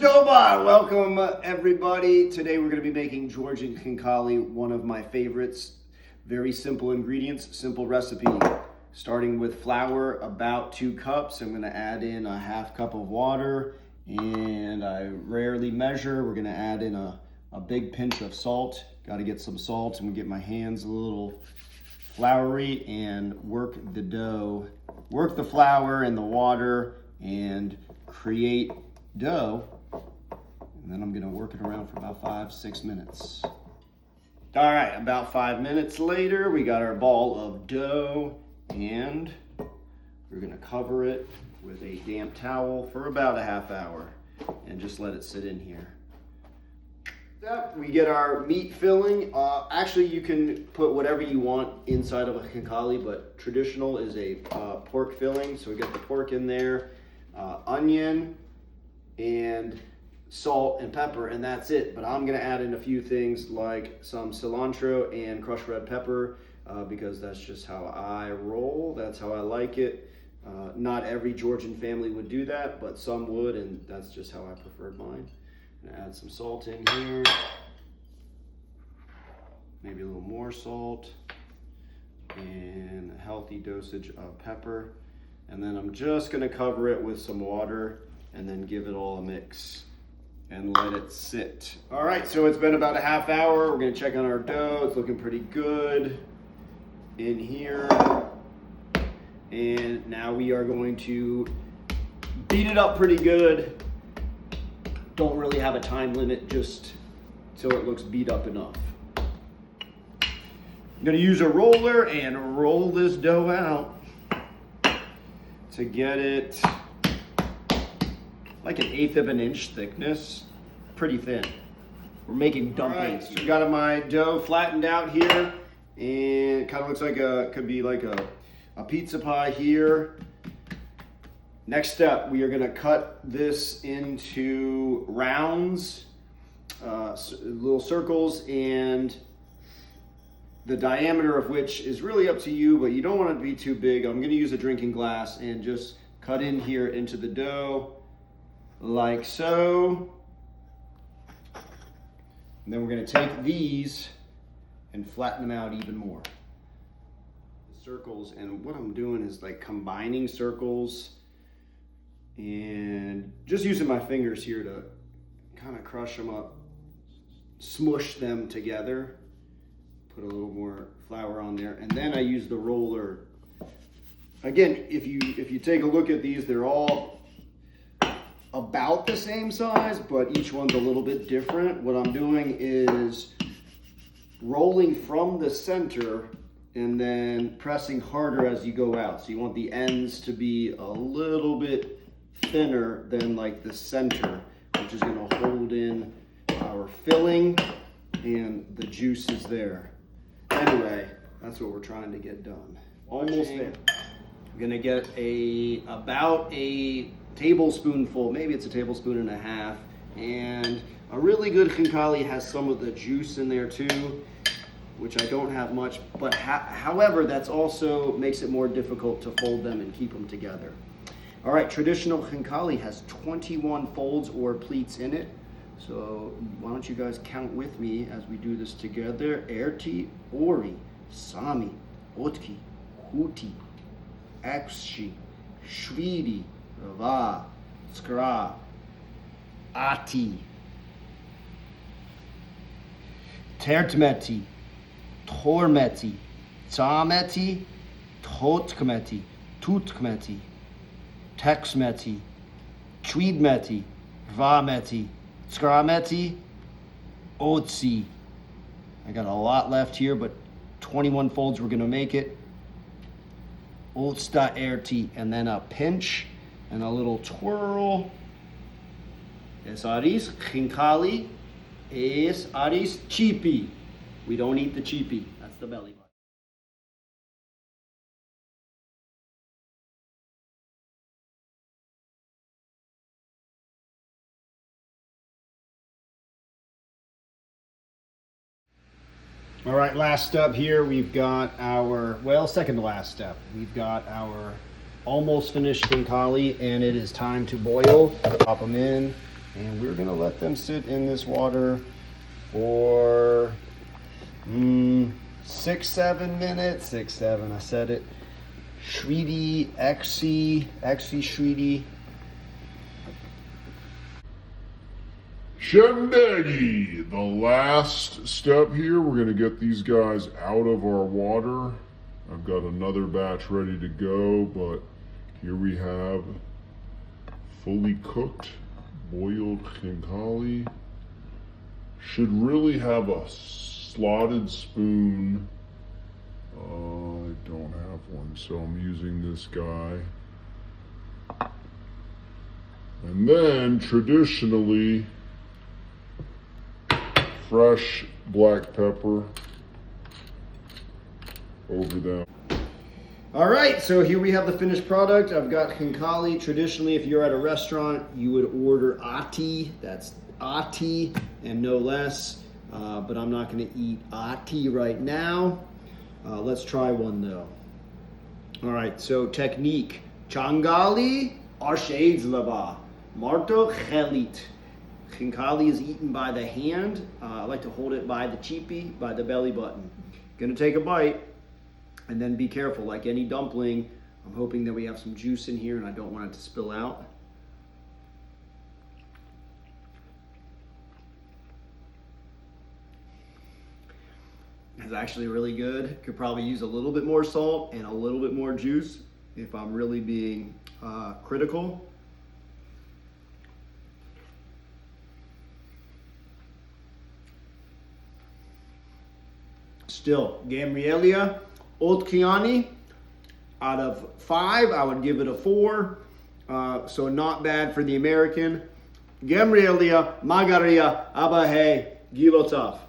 Joba, welcome everybody. Today we're going to be making Georgian Khinkali, one of my favorites. Very simple ingredients, simple recipe. Starting with flour, about 2 cups. I'm going to add in a ½ cup of water, and I rarely measure. We're going to add in a big pinch of salt. Got to get some salt. I'm going to get my hands a little floury and work the dough. Work the flour and the water and create dough. And then I'm gonna work it around for about 5-6 minutes. All right, about 5 minutes later, we got our ball of dough, and we're gonna cover it with a damp towel for about a ½ hour and just let it sit in here. We get our meat filling. Actually, you can put whatever you want inside of a khinkali, but traditional is a pork filling. So we got the pork in there, onion, and salt and pepper, and that's it. But I'm gonna add in a few things like some cilantro and crushed red pepper because that's just how I roll. That's how I like it. Not every Georgian family would do that, but some would, and that's just how I preferred mine. I'm gonna add some salt in here, maybe a little more salt, and a healthy dosage of pepper. And then I'm just gonna cover it with some water and then give it all a mix and let it sit. All right, so it's been about a ½ hour. We're gonna check on our dough. It's looking pretty good in here. And now we are going to beat it up pretty good. Don't really have a time limit, just so it looks beat up enough. I'm gonna use a roller and roll this dough out to get it like 1/8 of an inch thickness, pretty thin. We're making dumplings. Right, so got my dough flattened out here, and it kind of looks like could be like a pizza pie here. Next step, we are gonna cut this into rounds, little circles, and the diameter of which is really up to you, but you don't want it to be too big. I'm gonna use a drinking glass and just cut in here into the dough, like so. And then we're gonna take these and flatten them out even more. Circles, and what I'm doing is like combining circles and just using my fingers here to kind of crush them up, smush them together, put a little more flour on there, and then I use the roller. Again, if you take a look at these, they're all about the same size, but each one's a little bit different. What I'm doing is rolling from the center and then pressing harder as you go out. So you want the ends to be a little bit thinner than like the center, which is gonna hold in our filling and the juices there. Anyway, that's what we're trying to get done. Almost there. I'm gonna get about a tablespoonful, maybe it's a tablespoon and a half, and a really good khinkali has some of the juice in there too, which I don't have much, but however, that's also makes it more difficult to fold them and keep them together. All right, traditional khinkali has 21 folds or pleats in it, so why don't you guys count with me as we do this together. Erti, Ori, Sami, Otki, Huti, Akshi, Shvidi, Rava, Skra, Ati, Tertmeti, Tormeti, Tsameti, Totkmeti, Tutkmeti, Texmeti, Tweedmeti, Vameti, Skrameti, Otsi. I got a lot left here, but 21 folds we're gonna make it. Otsta erti, and then a pinch and a little twirl. Es aris khinkali, es aris chipi. We don't eat the chipi, that's the belly button. All right, last step here, we've got our, well, second to last step. We've got our almost finished khinkali, and it is time to boil. Pop them in, And we're gonna let them sit in this water for 6-7 minutes. 6-7, I said it. Shridi, Exi Shridi. Shendegi, the last step here. We're gonna get these guys out of our water. I've got another batch ready to go, but here we have fully cooked boiled khinkali. Should really have a slotted spoon. I don't have one, so I'm using this guy. And then traditionally, fresh black pepper over them. All right, so here we have the finished product. I've got khinkali. Traditionally, if you're at a restaurant, you would order ati. That's ati and no less. But I'm not going to eat ati right now. Let's try one though. All right, so technique. Changali arsheiz lava. Marto chelit. Khinkali is eaten by the hand. I like to hold it by the cheepy, by the belly button. Gonna take a bite. And then be careful, like any dumpling, I'm hoping that we have some juice in here and I don't want it to spill out. It's actually really good. Could probably use a little bit more salt and a little bit more juice if I'm really being critical. Still, Gamrielia Oltkiani, out of 5, I would give it a 4. So not bad for the American. Gamrielia Magaria Abahe Gilotov.